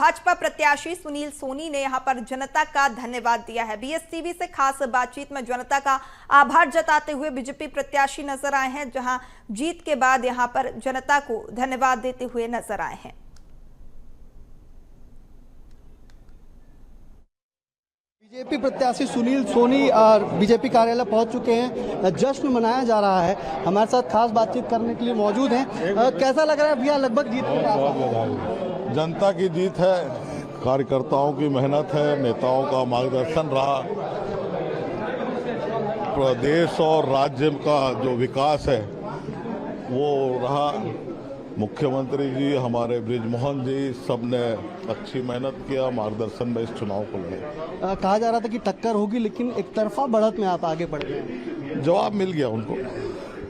भाजपा प्रत्याशी सुनील सोनी ने यहां पर जनता का धन्यवाद दिया है। बीएसटीवी से खास बातचीत में जनता का आभार जताते हुए बीजेपी प्रत्याशी नजर आए हैं, जहां जीत के बाद यहां पर जनता को धन्यवाद देते हुए नजर आए हैं। बीजेपी प्रत्याशी सुनील सोनी बीजेपी कार्यालय पहुंच चुके हैं। जश्न मनाया जा रहा है। हमारे साथ खास बातचीत करने के लिए मौजूद हैं। कैसा लग रहा है भैया? लगभग जीत के पास जनता की जीत है, कार्यकर्ताओं की मेहनत है, नेताओं का मार्गदर्शन रहा, प्रदेश और राज्य का जो विकास है वो रहा। मुख्यमंत्री जी, हमारे बृजमोहन जी, सबने अच्छी मेहनत किया, मार्गदर्शन में इस चुनाव को लड़े। कहा जा रहा था कि टक्कर होगी, लेकिन एक तरफा बढ़त में आप आगे बढ़ गए। जवाब मिल गया उनको।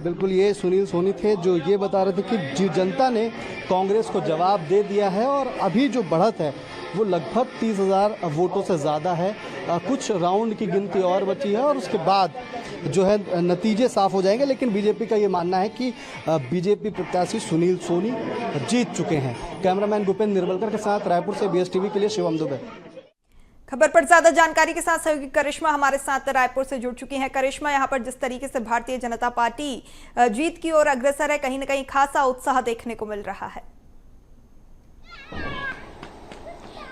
बिल्कुल, ये सुनील सोनी थे जो ये बता रहे थे कि जनता ने कांग्रेस को जवाब दे दिया है और अभी जो बढ़त है वो लगभग 30,000 वोटों से ज़्यादा है। कुछ राउंड की गिनती और बची है और उसके बाद जो है नतीजे साफ हो जाएंगे। लेकिन बीजेपी का ये मानना है कि बीजेपी प्रत्याशी सुनील सोनी जीत चुके हैं। कैमरामैन भूपेंद्र निर्मलकर के साथ रायपुर से बीएसटीवी के लिए शिवम दुबे। खबर पर ज्यादा जानकारी के साथ सहयोगी करिश्मा हमारे साथ रायपुर से जुड़ चुकी हैं। करिश्मा, यहां पर जिस तरीके से भारतीय जनता पार्टी जीत की ओर अग्रसर है, कहीं न कहीं खासा उत्साह देखने को मिल रहा है।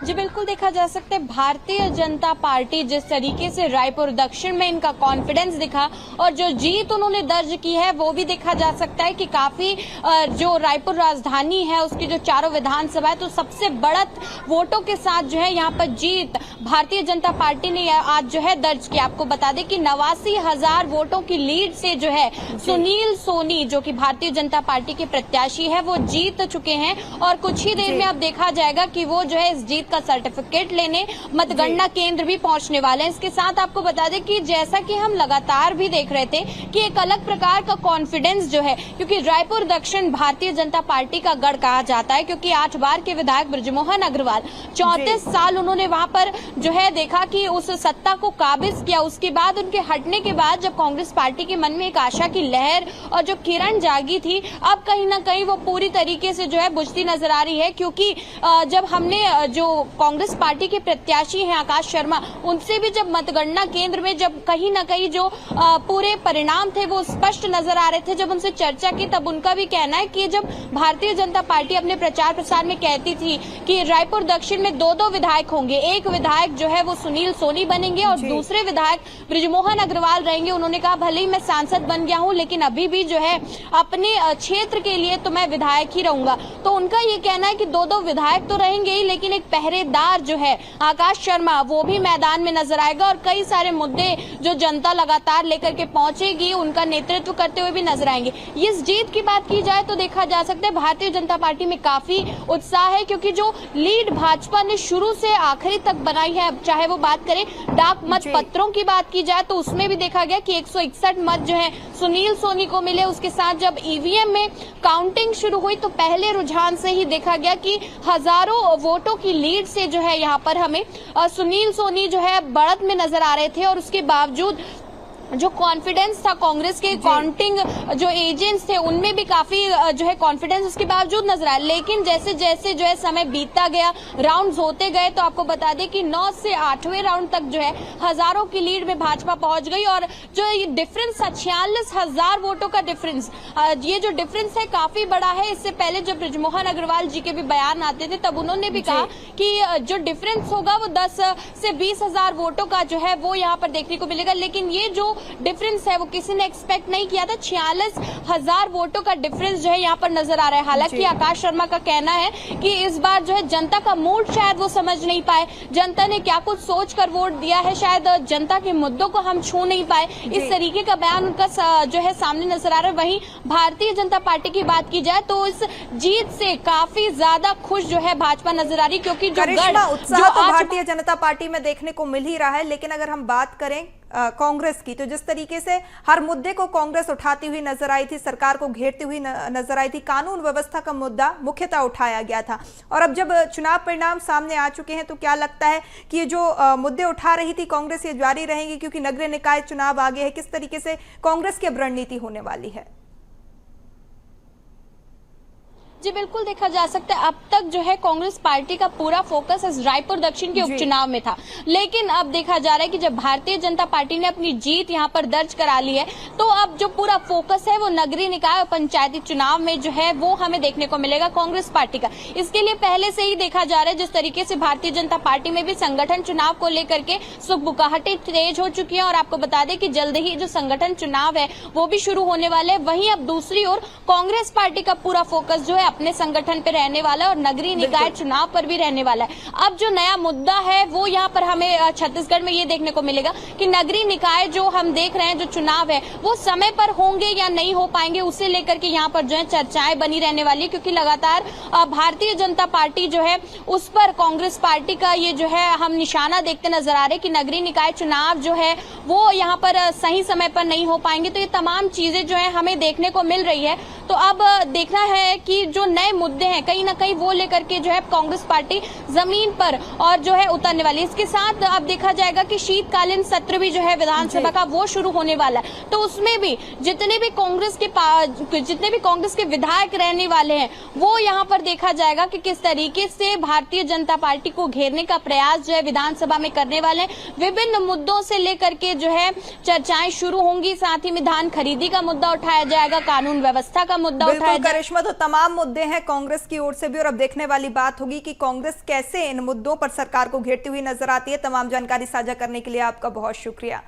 जी बिल्कुल, देखा जा सकता है भारतीय जनता पार्टी जिस तरीके से रायपुर दक्षिण में इनका कॉन्फिडेंस दिखा और जो जीत उन्होंने दर्ज की है वो भी देखा जा सकता है कि काफी जो रायपुर राजधानी है उसकी जो चारों विधानसभा है तो सबसे बढ़त वोटों के साथ जो है यहाँ पर जीत भारतीय जनता पार्टी ने आज जो है दर्ज किया। आपको बता दें कि 89,000 वोटों की लीड से जो है सुनील सोनी जो कि भारतीय जनता पार्टी के प्रत्याशी है वो जीत चुके हैं और कुछ ही देर में अब देखा जाएगा कि वो जो है इस जीत का सर्टिफिकेट लेने मतगणना केंद्र भी पहुंचने वाले हैं। इसके साथ आपको बता दें कि जैसा कि हम लगातार भी देख रहे थे कि एक अलग प्रकार का कॉन्फिडेंस जो है, क्योंकि रायपुर दक्षिण भारतीय जनता पार्टी का गढ़ कहा जाता है, क्योंकि 8 बार के विधायक बृजमोहन अग्रवाल 34 साल उन्होंने वहां पर जो है देखा कि उस सत्ता को काबिज किया। उसके बाद उनके हटने के बाद जब कांग्रेस पार्टी के मन में एक आशा की लहर और जो किरण जागी थी, अब कहीं ना कहीं वो पूरी तरीके से जो है बुझती नजर आ रही है। क्योंकि जब हमने जो कांग्रेस पार्टी के प्रत्याशी हैं आकाश शर्मा, उनसे भी जब मतगणना केंद्र में जब कहीं ना कहीं जो पूरे परिणाम थे वो स्पष्ट नजर आ रहे थे, जब उनसे चर्चा की तब उनका भी कहना है कि जब भारतीय जनता पार्टी अपने प्रचार प्रसार में कहती थी कि रायपुर दक्षिण में 2 विधायक होंगे, एक विधायक जो है वो सुनील सोनी बनेंगे और दूसरे विधायक बृजमोहन अग्रवाल रहेंगे। उन्होंने कहा भले ही मैं सांसद बन गया हूं लेकिन अभी भी जो है अपने क्षेत्र के लिए तो मैं विधायक ही रहूंगा। तो उनका ये कहना है कि 2 विधायक तो रहेंगे ही, लेकिन एक पहरेदार जो है आकाश शर्मा वो भी मैदान में नजर आएगा और कई सारे मुद्दे जो जनता लगातार लेकर के पहुंचेगी उनका नेतृत्व करते हुए भी नजर आएंगे। इस जीत की बात की जाए तो देखा जा सकता है भारतीय जनता पार्टी में काफी उत्साह है, क्योंकि जो लीड भाजपा ने शुरू से आखिरी तक बनाई है, चाहे वो बात करें डाक मत पत्रों की बात की जाए तो उसमें भी देखा गया कि 161 मत जो है सुनील सोनी को मिले। उसके साथ जब ईवीएम में काउंटिंग शुरू हुई तो पहले रुझान से ही देखा गया कि हजारों वोटों की लीड से जो है यहाँ पर हमें सुनील सोनी जो है बढ़त में नजर आ रहे थे और उसके बावजूद जो कॉन्फिडेंस था कांग्रेस के काउंटिंग जो एजेंट्स थे उनमें भी काफी जो है कॉन्फिडेंस उसके बावजूद नजर आया। लेकिन जैसे जैसे जो है समय बीतता गया, राउंड्स होते गए, तो आपको बता दें कि 9 से 8वें राउंड तक जो है हजारों की लीड में भाजपा पहुंच गई और जो ये डिफरेंस था 46,000 वोटों का डिफरेंस, ये जो डिफरेंस है काफी बड़ा है। इससे पहले जब बृजमोहन अग्रवाल जी के भी बयान आते थे तब उन्होंने भी कहा कि जो डिफरेंस होगा वो 10 से 20,000 वोटों का जो है वो यहाँ पर देखने को मिलेगा। लेकिन ये जो डिफरेंस है वो किसी ने एक्सपेक्ट नहीं किया था। 46,000 वोटों का डिफरेंस जो है यहाँ पर नजर आ रहा है। हालांकि आकाश शर्मा का कहना है कि इस बार जो है जनता का मूड शायद वो समझ नहीं पाए, जनता ने क्या कुछ सोच कर वोट दिया है, शायद जनता के मुद्दों को हम छू नहीं पाए, इस तरीके का बयान उनका जो है सामने नजर आ रहा है। वहीं भारतीय जनता पार्टी की बात की जाए तो इस जीत से काफी ज्यादा खुश जो है भाजपा नजर आ रही, क्योंकि जो उत्साह तो भारतीय जनता पार्टी में देखने को मिल ही रहा है। लेकिन अगर हम बात करें कांग्रेस की, तो जिस तरीके से हर मुद्दे को कांग्रेस उठाती हुई नजर आई थी, सरकार को घेरती हुई नजर आई थी, कानून व्यवस्था का मुद्दा मुख्यतः उठाया गया था, और अब जब चुनाव परिणाम सामने आ चुके हैं तो क्या लगता है कि ये जो मुद्दे उठा रही थी कांग्रेस ये जारी रहेंगी, क्योंकि नगरीय निकाय चुनाव आगे है? किस तरीके से कांग्रेस की अब रणनीति होने वाली है? जी बिल्कुल देखा जा सकता है, अब तक जो है कांग्रेस पार्टी का पूरा फोकस इस रायपुर दक्षिण के उपचुनाव में था, लेकिन अब देखा जा रहा है कि जब भारतीय जनता पार्टी ने अपनी जीत यहां पर दर्ज करा ली है, तो अब जो पूरा फोकस है वो नगरीय निकाय और पंचायती चुनाव में जो है वो हमें देखने को मिलेगा कांग्रेस पार्टी का। इसके लिए पहले से ही देखा जा रहा है जिस तरीके से भारतीय जनता पार्टी में भी संगठन चुनाव को लेकर के सुगबुगाहटें तेज हो चुकी है, और आपको बता दें कि जल्द ही जो संगठन चुनाव है वो भी शुरू होने वाले हैं। वहीं अब दूसरी ओर कांग्रेस पार्टी का पूरा फोकस जो है अपने संगठन पे रहने वाला है और नगरीय निकाय चुनाव पर भी रहने वाला है। अब जो नया मुद्दा है वो यहाँ पर हमें छत्तीसगढ़ में ये देखने को मिलेगा कि नगरीय निकाय जो हम देख रहे हैं जो चुनाव है वो समय पर होंगे या नहीं हो पाएंगे, उसे लेकर के यहाँ पर जो है चर्चाएं बनी रहने वाली है, क्योंकि लगातार भारतीय जनता पार्टी जो है उस पर कांग्रेस पार्टी का ये जो है हम निशाना देखते नजर आ रहे हैं कि नगरीय निकाय चुनाव जो है वो यहाँ पर सही समय पर नहीं हो पाएंगे। तो ये तमाम चीजें जो है हमें देखने को मिल रही है। तो अब देखना है कि जो नए मुद्दे हैं कहीं ना कहीं वो लेकर के जो है कांग्रेस पार्टी जमीन पर और जो है उतरने वाली। इसके साथ अब देखा जाएगा कि शीतकालीन सत्र भी जो है विधानसभा का वो शुरू होने वाला है, तो उसमें भी जितने भी कांग्रेस के विधायक रहने वाले हैं वो यहाँ पर देखा जाएगा कि किस तरीके से भारतीय जनता पार्टी को घेरने का प्रयास जो है विधानसभा में करने वाले हैं। विभिन्न मुद्दों से लेकर के जो है चर्चाएं शुरू होंगी, साथ ही में धान खरीदी का मुद्दा उठाया जाएगा, कानून व्यवस्था का मुद्दा उठाया जाएगा। करिश्मा, तो तमाम मुद्दे हैं कांग्रेस की ओर से भी, और अब देखने वाली बात होगी कि कांग्रेस कैसे इन मुद्दों पर सरकार को घेरती हुई नजर आती है। तमाम जानकारी साझा करने के लिए आपका बहुत शुक्रिया।